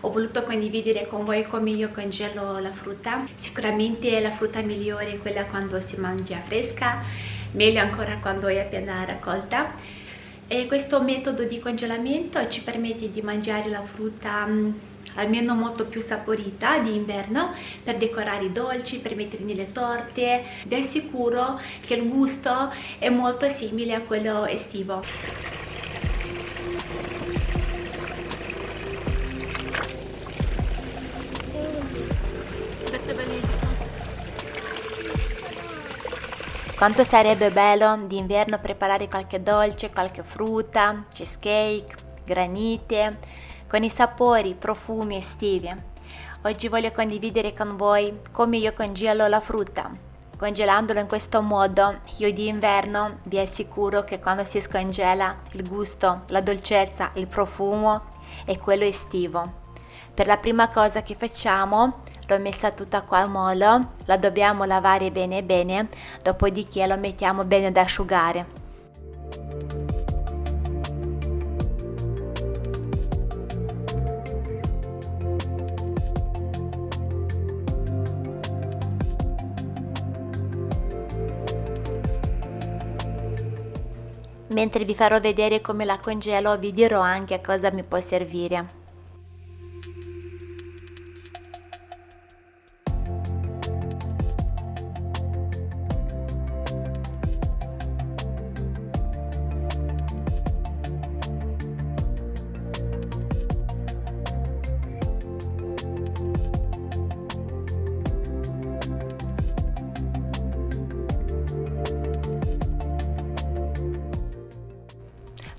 ho voluto condividere con voi come io congelo la frutta. Sicuramente la frutta migliore è quella quando si mangia fresca, meglio ancora quando è appena raccolta. E questo metodo di congelamento ci permette di mangiare la frutta almeno molto più saporita di inverno, per decorare i dolci, per mettere nelle torte. Vi assicuro che il gusto è molto simile a quello estivo. Quanto sarebbe bello d'inverno preparare qualche dolce, qualche frutta, cheesecake, granite, con i sapori, i profumi estivi. Oggi voglio condividere con voi come io congelo la frutta. Congelandolo in questo modo, io d'inverno vi assicuro che quando si scongela il gusto, la dolcezza, il profumo è quello estivo. Per la prima cosa che facciamo, l'ho messa tutta qua al molo, la dobbiamo lavare bene bene, dopodiché lo mettiamo bene ad asciugare. Mentre vi farò vedere come la congelo, vi dirò anche a cosa mi può servire.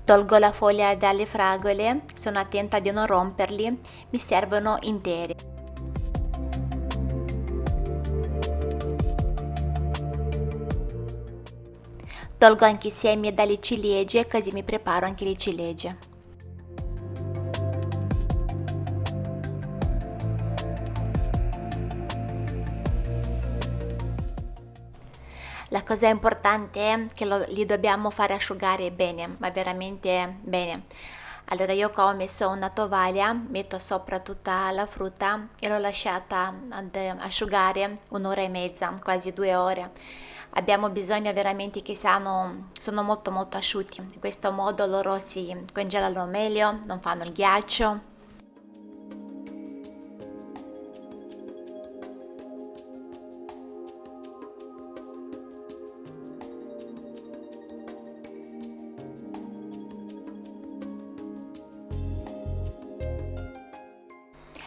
Tolgo la foglia dalle fragole, sono attenta di non romperli, mi servono interi. Tolgo anche i semi dalle ciliegie, così mi preparo anche le ciliegie. La cosa importante è che li dobbiamo fare asciugare bene, ma veramente bene. Allora io qua ho messo una tovaglia, metto sopra tutta la frutta e l'ho lasciata ad asciugare un'ora e mezza, quasi 2 ore. Abbiamo bisogno veramente che sono molto molto asciutti, in questo modo loro si congelano meglio, non fanno il ghiaccio.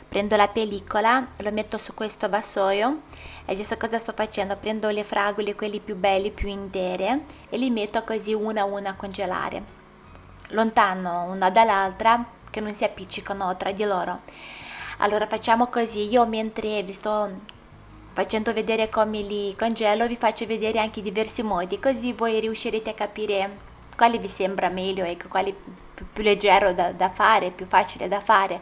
Prendo la pellicola, lo metto su questo vassoio e adesso cosa sto facendo? Prendo le fragole, quelli più belli, più intere e li metto così una a una a congelare, lontano una dall'altra che non si appiccicano tra di loro. Allora facciamo così, io mentre vi sto facendo vedere come li congelo vi faccio vedere anche diversi modi, così voi riuscirete a capire quale vi sembra meglio, ecco, quale più leggero da fare, più facile da fare.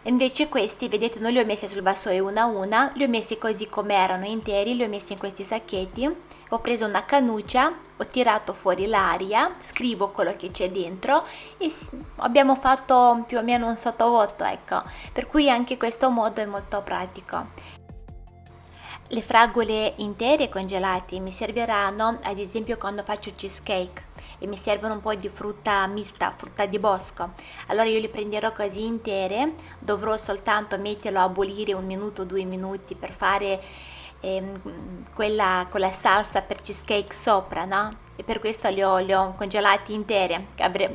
Invece questi, vedete, non li ho messi sul vassoio una a una, li ho messi così come erano interi, li ho messi in questi sacchetti, ho preso una cannuccia, ho tirato fuori l'aria, scrivo quello che c'è dentro e abbiamo fatto più o meno un sottovoto, ecco, per cui anche questo modo è molto pratico. Le fragole intere congelate mi serviranno ad esempio quando faccio cheesecake e mi servono un po' di frutta mista, frutta di bosco. Allora io le prenderò così intere, dovrò soltanto metterlo a bollire 1 minuto, 2 minuti per fare quella salsa per cheesecake sopra, no? E per questo li ho congelati intere.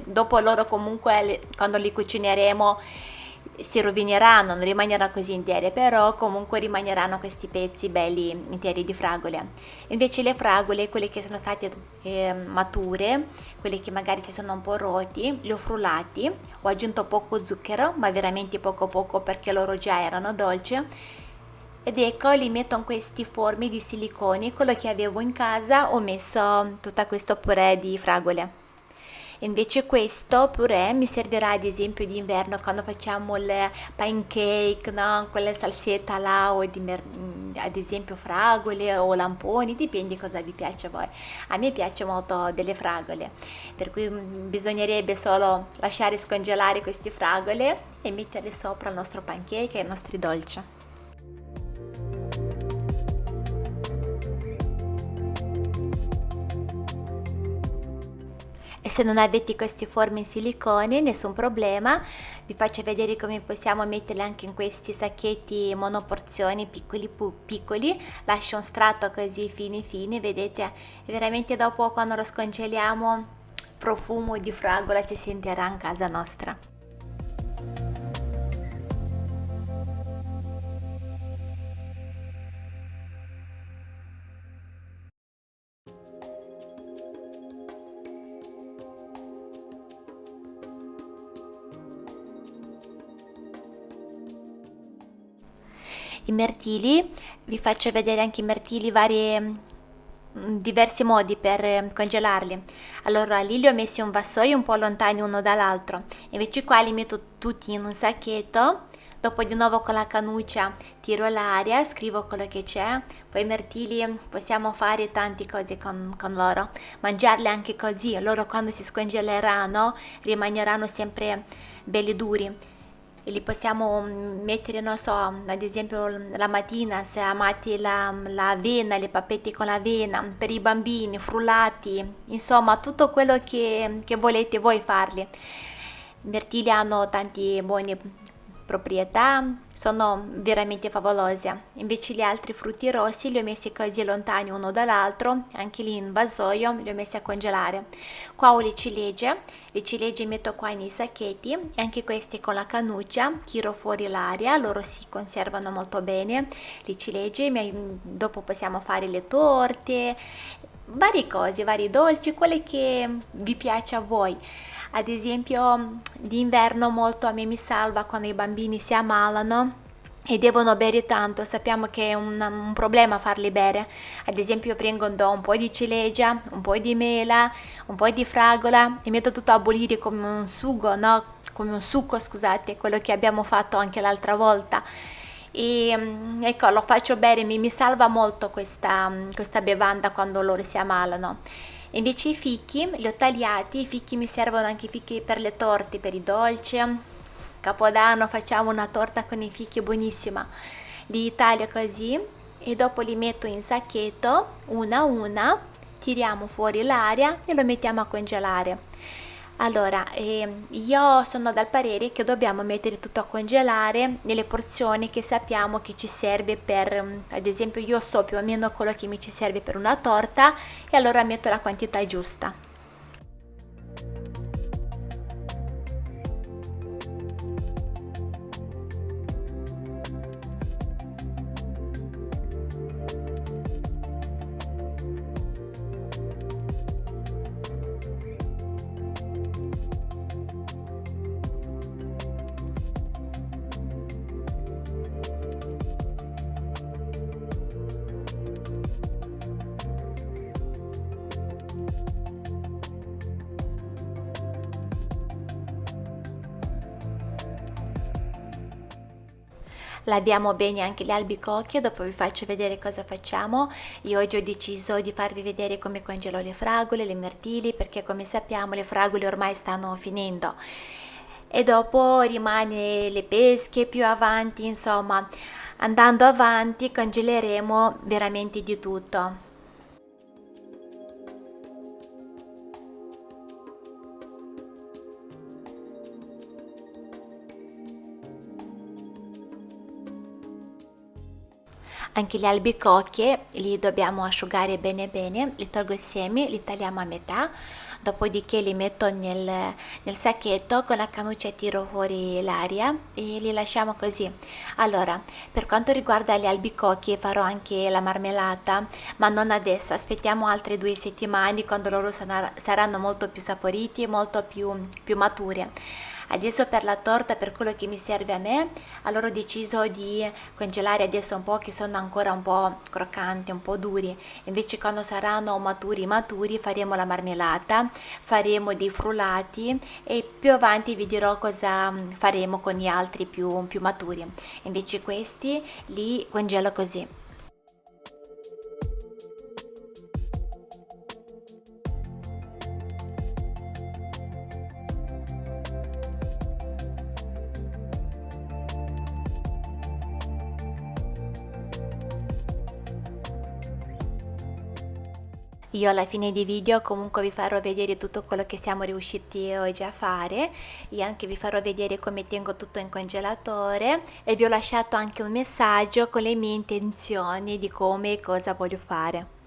Dopo loro comunque quando li cucineremo si rovineranno, non rimarranno così intere, però comunque rimarranno questi pezzi belli interi di fragole. Invece le fragole, quelle che sono state mature, quelle che magari si sono un po' rotti, li ho frullati, ho aggiunto poco zucchero, ma veramente poco perché loro già erano dolci. Ed ecco, li metto in questi formi di silicone, quello che avevo in casa, ho messo tutto questo purè di fragole. Invece questo purè mi servirà ad esempio d'inverno quando facciamo le pancake, no? Con la salsetta là o ad esempio fragole o lamponi, dipende cosa vi piace a voi. A me piace molto delle fragole, per cui bisognerebbe solo lasciare scongelare queste fragole e metterle sopra il nostro pancake e i nostri dolci. E se non avete questi formi in silicone, nessun problema, vi faccio vedere come possiamo metterli anche in questi sacchetti monoporzioni piccoli piccoli, lascio un strato così fine fine, vedete, e veramente dopo quando lo scongeliamo, profumo di fragola si sentirà in casa nostra. I mirtilli, vi faccio vedere anche i mirtilli diversi modi per congelarli. Allora lì li ho messi in un vassoio un po' lontani uno dall'altro, invece qua li metto tutti in un sacchetto, dopo di nuovo con la cannuccia tiro l'aria, scrivo quello che c'è, poi i mirtilli possiamo fare tante cose con loro, mangiarli anche così, loro quando si scongeleranno rimarranno sempre belli duri. E li possiamo mettere, non so, ad esempio la mattina se amate l'avena, le pappette con l'avena, per i bambini, frullati, insomma tutto quello che volete voi farli. I mirtilli hanno tante buone proprietà, sono veramente favolose. Invece gli altri frutti rossi li ho messi così lontani uno dall'altro, anche lì in vasoio li ho messi a congelare. Qua ho le ciliegie metto qua nei sacchetti e anche questi con la cannuccia tiro fuori l'aria, loro si conservano molto bene. Le ciliegie, dopo possiamo fare le torte, varie cose, vari dolci, quelle che vi piace a voi. Ad esempio, d'inverno molto a me mi salva quando i bambini si ammalano e devono bere tanto, sappiamo che è un problema farli bere. Ad esempio, do un po' di ciliegia, un po' di mela, un po' di fragola e metto tutto a bollire come un sugo, no? Come un succo, scusate, quello che abbiamo fatto anche l'altra volta. E ecco, lo faccio bere, mi salva molto questa bevanda quando loro si ammalano. Invece i fichi li ho tagliati, i fichi mi servono anche i fichi per le torte, per i dolci. Capodanno facciamo una torta con i fichi buonissima. Li taglio così e dopo li metto in sacchetto, una a una, tiriamo fuori l'aria e lo mettiamo a congelare. Allora, io sono dal parere che dobbiamo mettere tutto a congelare nelle porzioni che sappiamo che ci serve per, ad esempio io so più o meno quello che mi ci serve per una torta e allora metto la quantità giusta. Laviamo bene anche le albicocche, dopo vi faccio vedere cosa facciamo. Io oggi ho deciso di farvi vedere come congelo le fragole, le mirtilli, perché come sappiamo le fragole ormai stanno finendo. E dopo rimane le pesche più avanti, insomma, andando avanti congeleremo veramente di tutto. Anche le albicocche li dobbiamo asciugare bene bene, li tolgo i semi, li tagliamo a metà, dopodiché li metto nel sacchetto, con la cannuccia tiro fuori l'aria e li lasciamo così. Allora, per quanto riguarda le albicocche farò anche la marmellata, ma non adesso, aspettiamo altre 2 settimane quando loro saranno molto più saporiti e molto più mature. Adesso per la torta, per quello che mi serve a me, allora ho deciso di congelare adesso un po', che sono ancora un po' croccanti, un po' duri. Invece quando saranno maturi faremo la marmellata, faremo dei frullati e più avanti vi dirò cosa faremo con gli altri più maturi. Invece questi li congelo così. Io alla fine dei video comunque vi farò vedere tutto quello che siamo riusciti oggi a fare e anche vi farò vedere come tengo tutto in congelatore e vi ho lasciato anche un messaggio con le mie intenzioni di come e cosa voglio fare.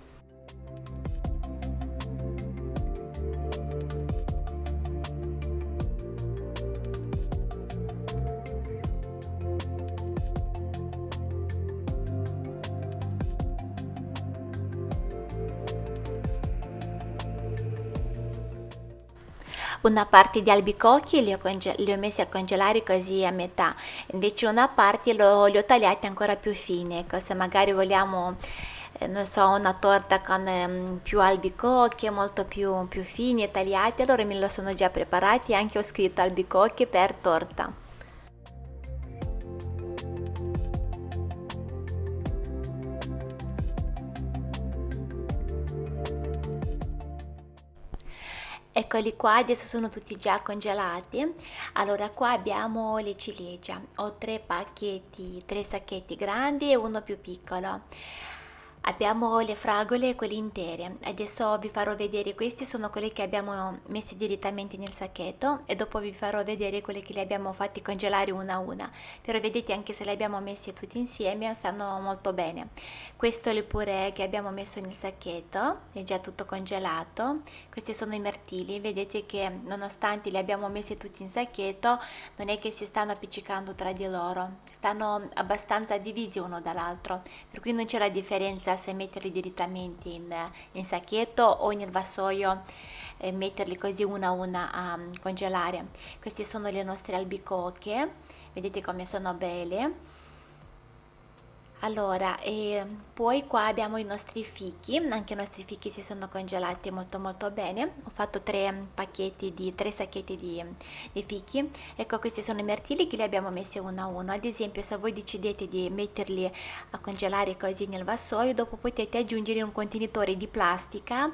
Una parte di albicocchi li ho messi a congelare così a metà, invece una parte li ho tagliati ancora più fine, ecco, se magari vogliamo, non so, una torta con più albicocchi, molto più fini e tagliati, allora me lo sono già preparati e anche ho scritto albicocchi per torta. Eccoli qua, adesso sono tutti già congelati. Allora qua abbiamo le ciliegie, ho 3 sacchetti grandi e uno più piccolo. Abbiamo le fragole, quelle intere. Adesso vi farò vedere, questi sono quelli che abbiamo messi direttamente nel sacchetto e dopo vi farò vedere quelli che li abbiamo fatti congelare una a una. Però vedete, anche se li abbiamo messi tutti insieme stanno molto bene. Questo è il purè che abbiamo messo nel sacchetto, è già tutto congelato. Questi sono i mirtilli, vedete che nonostante li abbiamo messi tutti in sacchetto non è che si stanno appiccicando tra di loro, stanno abbastanza divisi uno dall'altro, per cui non c'è la differenza se metterli direttamente in sacchetto o nel vassoio e metterli così una a una a congelare. Queste sono le nostre albicocche, vedete come sono belle. Allora, poi qua abbiamo i nostri fichi, anche i nostri fichi si sono congelati molto bene. Ho fatto 3 sacchetti di fichi. Ecco, questi sono i mirtilli che li abbiamo messi uno a uno. Ad esempio, se voi decidete di metterli a congelare così nel vassoio, dopo potete aggiungere un contenitore di plastica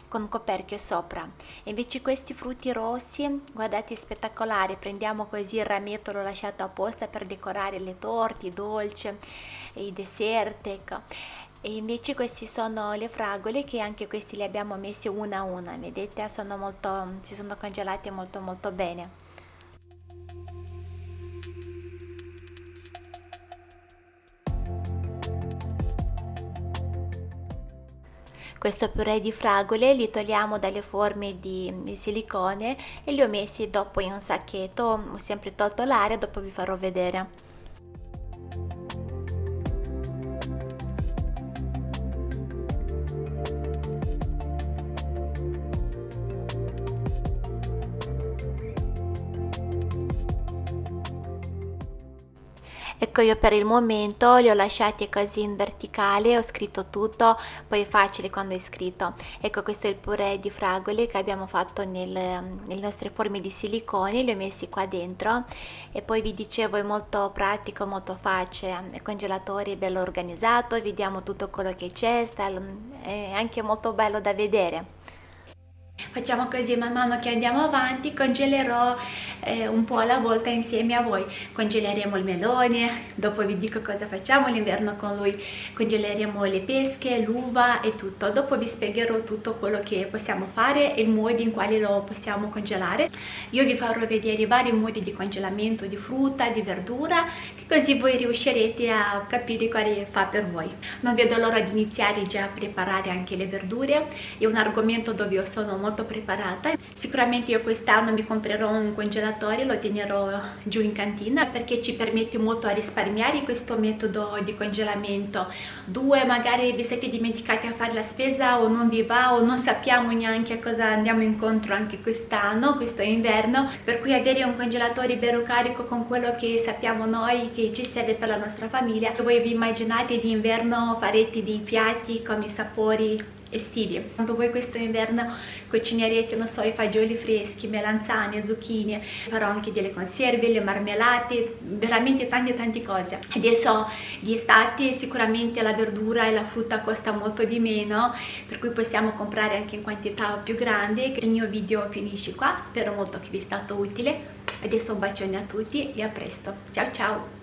con coperchio sopra. E invece questi frutti rossi, guardate, spettacolari, prendiamo così il rametto, l'ho lasciato apposta per decorare le torte, i dolci, i dessert, ecco. E invece questi sono le fragole, che anche questi li abbiamo messi una a una, vedete, si sono congelati molto bene. Questo purè di fragole li togliamo dalle forme di silicone e li ho messi dopo in un sacchetto, ho sempre tolto l'aria, dopo vi farò vedere. Ecco, io per il momento li ho lasciati così in verticale, ho scritto tutto, poi è facile quando è scritto. Ecco, questo è il purè di fragole che abbiamo fatto nelle nostre forme di silicone, li ho messi qua dentro e poi vi dicevo è molto pratico, molto facile, il congelatore è bello organizzato, vediamo tutto quello che c'è, è anche molto bello da vedere. Facciamo così, man mano che andiamo avanti congelerò un po' alla volta insieme a voi. Congeleremo il melone, dopo vi dico cosa facciamo l'inverno con lui, congeleremo le pesche, l'uva e tutto. Dopo vi spiegherò tutto quello che possiamo fare e i modi in quali lo possiamo congelare. Io vi farò vedere i vari modi di congelamento di frutta, di verdura, che così voi riuscirete a capire quale fa per voi. Non vedo l'ora di iniziare già a preparare anche le verdure, è un argomento dove io sono molto molto preparata. Sicuramente io quest'anno mi comprerò un congelatore, lo tenerò giù in cantina perché ci permette molto a risparmiare questo metodo di congelamento. Due, magari vi siete dimenticati a fare la spesa o non vi va o non sappiamo neanche a cosa andiamo incontro anche quest'anno, questo inverno, per cui avere un congelatore bello carico con quello che sappiamo noi che ci serve per la nostra famiglia. Voi vi immaginate d'inverno farete dei piatti con i sapori estivi. Quando voi questo inverno cucinerete, non so, i fagioli freschi, melanzane, zucchine, farò anche delle conserve, le marmellate, veramente tante cose. Adesso di estate sicuramente la verdura e la frutta costa molto di meno, per cui possiamo comprare anche in quantità più grandi. Il mio video finisce qua, spero molto che vi sia stato utile. Adesso un bacione a tutti e a presto, ciao ciao!